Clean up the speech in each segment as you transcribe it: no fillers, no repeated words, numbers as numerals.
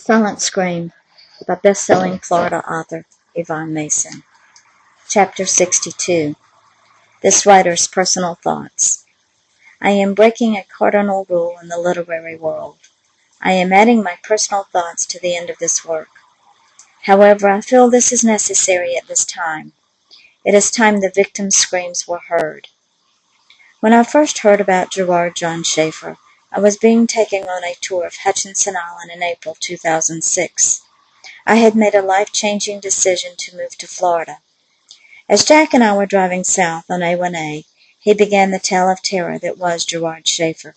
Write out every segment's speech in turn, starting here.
Silent Scream by best-selling Florida author Yvonne Mason. Chapter 62. This writer's personal thoughts. I am breaking a cardinal rule in the literary world. I am adding my personal thoughts to the end of this work. However, I feel this is necessary at this time. It is time the victim's screams were heard. When I first heard about Gerard John Schaefer, I was being taken on a tour of Hutchinson Island in April 2006. I had made a life-changing decision to move to Florida. As Jack and I were driving south on A1A, he began the tale of terror that was Gerard Schaefer.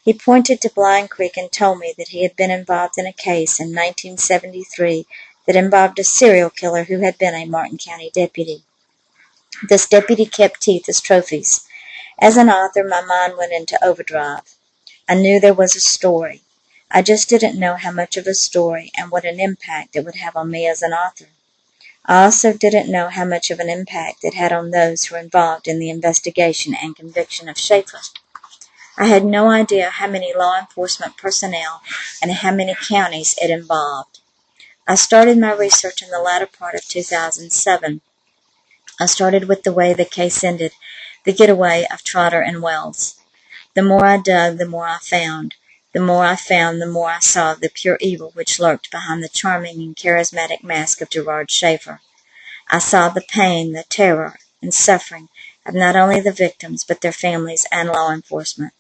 He pointed to Blind Creek and told me that he had been involved in a case in 1973 that involved a serial killer who had been a Martin County deputy. This deputy kept teeth as trophies. As an author, my mind went into overdrive. I knew there was a story. I just didn't know how much of a story and what an impact it would have on me as an author. I also didn't know how much of an impact it had on those who were involved in the investigation and conviction of Schaefer. I had no idea how many law enforcement personnel and how many counties it involved. I started my research in the latter part of 2007. I started with the way the case ended, the getaway of Trotter and Wells. The more I dug, the more I found. The more I found, the more I saw the pure evil which lurked behind the charming and charismatic mask of Gerard Schaefer. I saw the pain, the terror, and suffering of not only the victims, but their families and law enforcement.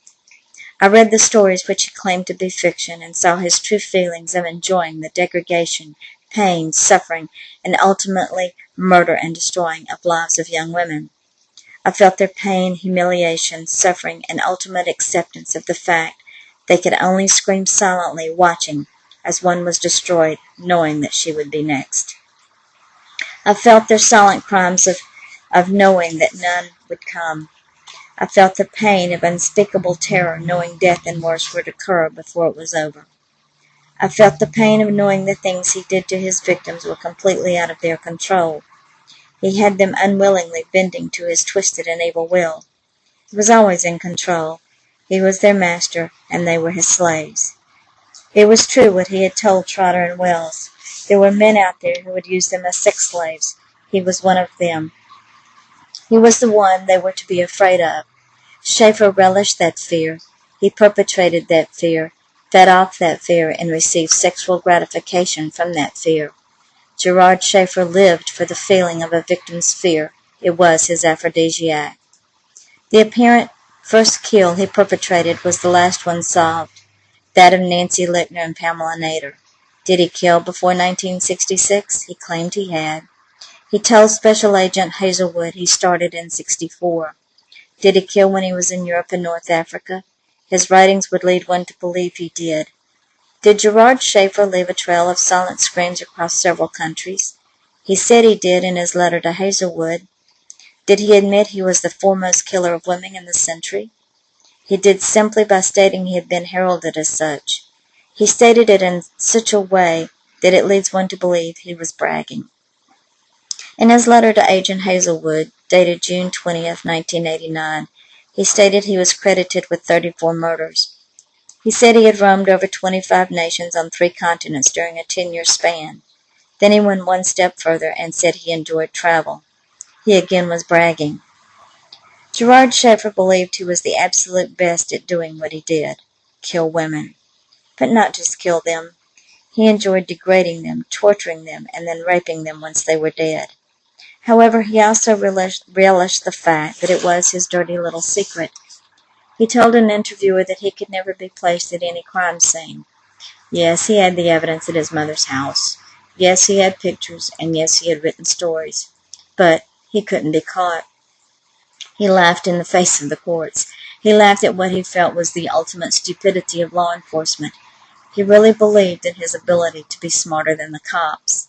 I read the stories which he claimed to be fiction and saw his true feelings of enjoying the degradation, pain, suffering, and ultimately murder and destroying of lives of young women. I felt their pain, humiliation, suffering, and ultimate acceptance of the fact they could only scream silently, watching as one was destroyed, knowing that she would be next. I felt their silent crimes of knowing that none would come. I felt the pain of unspeakable terror, knowing death and worse would occur before it was over. I felt the pain of knowing the things he did to his victims were completely out of their control. He had them unwillingly bending to his twisted and evil will. He was always in control. He was their master, and they were his slaves. It was true what he had told Trotter and Wells. There were men out there who would use them as sex slaves. He was one of them. He was the one they were to be afraid of. Schaefer relished that fear. He perpetrated that fear, fed off that fear, and received sexual gratification from that fear. Gerard Schaefer lived for the feeling of a victim's fear. It was his aphrodisiac. The apparent first kill he perpetrated was the last one solved, that of Nancy Lickner and Pamela Nader. Did he kill before 1966? He claimed he had. He told Special Agent Hazelwood he started in '64. Did he kill when he was in Europe and North Africa? His writings would lead one to believe he did. Did Gerard Schaefer leave a trail of silent screams across several countries? He said he did in his letter to Hazelwood. Did he admit he was the foremost killer of women in the century? He did simply by stating he had been heralded as such. He stated it in such a way that it leads one to believe he was bragging. In his letter to Agent Hazelwood, dated June 20th, 1989, he stated he was credited with 34 murders. He said he had roamed over 25 nations on 3 continents during a 10-year span. Then he went one step further and said he enjoyed travel. He again was bragging. Gerard Schaefer believed he was the absolute best at doing what he did, kill women. But not just kill them. He enjoyed degrading them, torturing them, and then raping them once they were dead. However, he also relished the fact that it was his dirty little secret. He told an interviewer that he could never be placed at any crime scene. Yes, he had the evidence at his mother's house. Yes, he had pictures, and yes, he had written stories. But he couldn't be caught. He laughed in the face of the courts. He laughed at what he felt was the ultimate stupidity of law enforcement. He really believed in his ability to be smarter than the cops.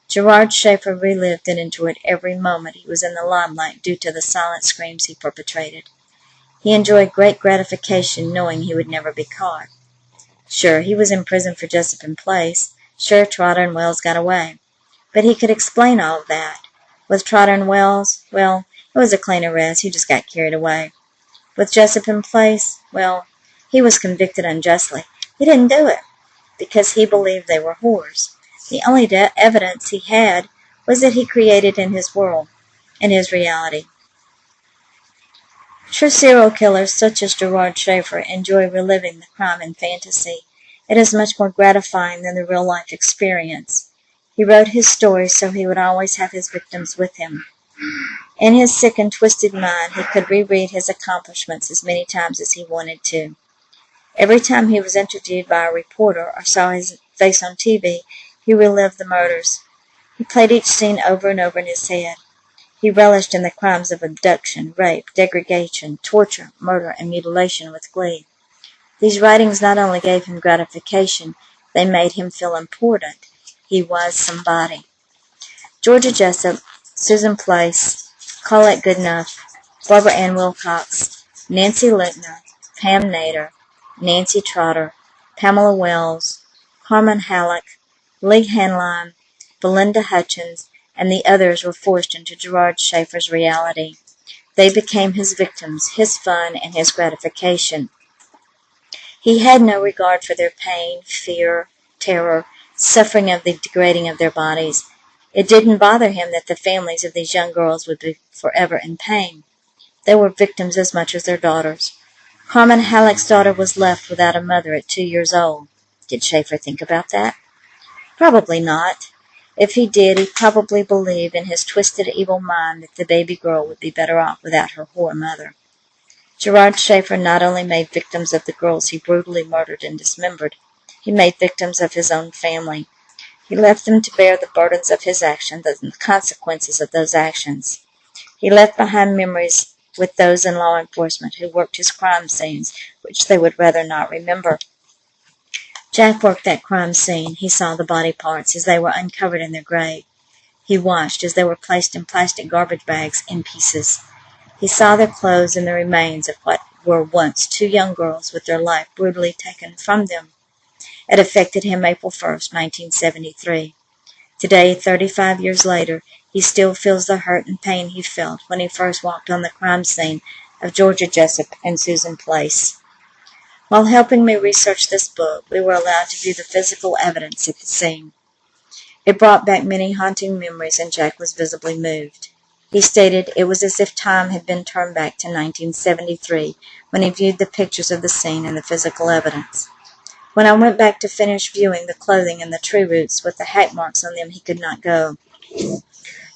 Gerard Schaefer relived and enjoyed every moment he was in the limelight due to the silent screams he perpetrated. He enjoyed great gratification knowing he would never be caught. Sure, he was in prison for Jessup Place. Sure, Trotter and Wells got away. But he could explain all of that. With Trotter and Wells, well, it was a clean arrest. He just got carried away. With Jessup Place, well, he was convicted unjustly. He didn't do it. because he believed they were whores. The only evidence he had was that he created in his world, in his reality. True serial killers such as Gerard Schaefer enjoy reliving the crime in fantasy. It is much more gratifying than the real-life experience. He wrote his stories so he would always have his victims with him. In his sick and twisted mind, he could reread his accomplishments as many times as he wanted to. Every time he was interviewed by a reporter or saw his face on TV, he relived the murders. He played each scene over and over in his head. He relished in the crimes of abduction, rape, degradation, torture, murder, and mutilation with glee. These writings not only gave him gratification, they made him feel important. He was somebody. Georgia Jessup, Susan Place, Colette Goodenough, Barbara Ann Wilcox, Nancy Littner, Pam Nader, Nancy Trotter, Pamela Wells, Carmen Halleck, Lee Hanline, Belinda Hutchins, and the others were forced into Gerard Schaefer's reality. They became his victims, his fun, and his gratification. He had no regard for their pain, fear, terror, suffering of the degrading of their bodies. It didn't bother him that the families of these young girls would be forever in pain. They were victims as much as their daughters. Carmen Halleck's daughter was left without a mother at 2 years old. Did Schaefer think about that? Probably not. If he did, he probably believed in his twisted, evil mind that the baby girl would be better off without her whore mother. Gerard Schaefer not only made victims of the girls he brutally murdered and dismembered, he made victims of his own family. He left them to bear the burdens of his actions and the consequences of those actions. He left behind memories with those in law enforcement who worked his crime scenes, which they would rather not remember. Jack worked that crime scene. He saw the body parts as they were uncovered in their grave. He watched as they were placed in plastic garbage bags in pieces. He saw their clothes and the remains of what were once 2 young girls with their life brutally taken from them. It affected him April 1st, 1973. Today, 35 years later, he still feels the hurt and pain he felt when he first walked on the crime scene of Georgia Jessup and Susan Place. While helping me research this book, we were allowed to view the physical evidence at the scene. It brought back many haunting memories, and Jack was visibly moved. He stated it was as if time had been turned back to 1973 when he viewed the pictures of the scene and the physical evidence. When I went back to finish viewing the clothing and the tree roots with the hack marks on them, he could not go.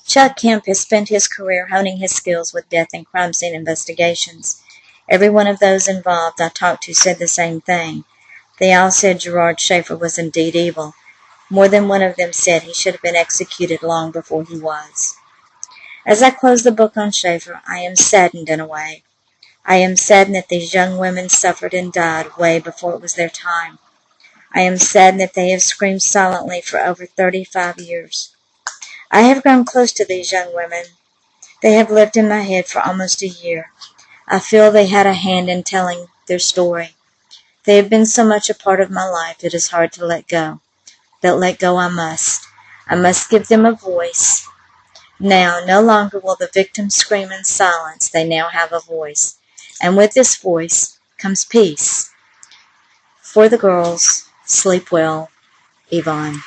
Chuck Kemp has spent his career honing his skills with death and crime scene investigations. Every one of those involved I talked to said the same thing. They all said Gerard Schaefer was indeed evil. More than one of them said he should have been executed long before he was. As I close the book on Schaefer, I am saddened in a way. I am saddened that these young women suffered and died way before it was their time. I am saddened that they have screamed silently for over 35 years. I have grown close to these young women. They have lived in my head for almost a year. I feel they had a hand in telling their story. They have been so much a part of my life it is hard to let go. But let go I must. I must give them a voice. Now, no longer will the victims scream in silence. They now have a voice. And with this voice comes peace. For the girls, sleep well, Yvonne.